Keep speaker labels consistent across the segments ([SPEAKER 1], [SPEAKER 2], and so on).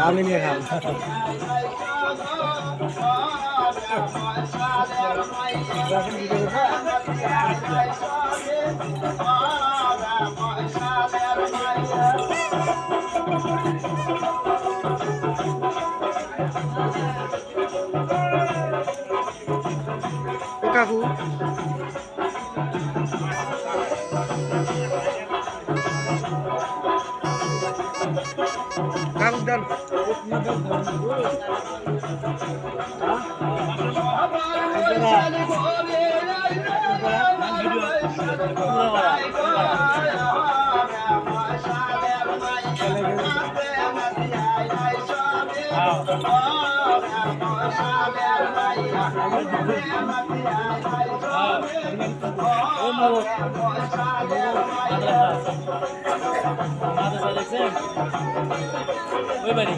[SPEAKER 1] আমি নিয়ে খাম ও কাকু কাকু দেন
[SPEAKER 2] ওই বাড়ি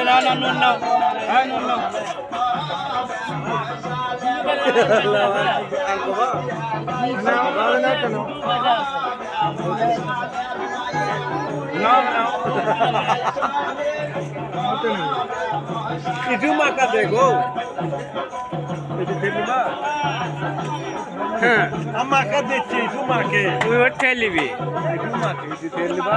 [SPEAKER 2] না না নুন নাও হ্যাঁ নুন নাও
[SPEAKER 1] itu maka dego itu terima amaka dece itu make
[SPEAKER 2] তুই ওর ঠেলিবি
[SPEAKER 1] itu make itu terima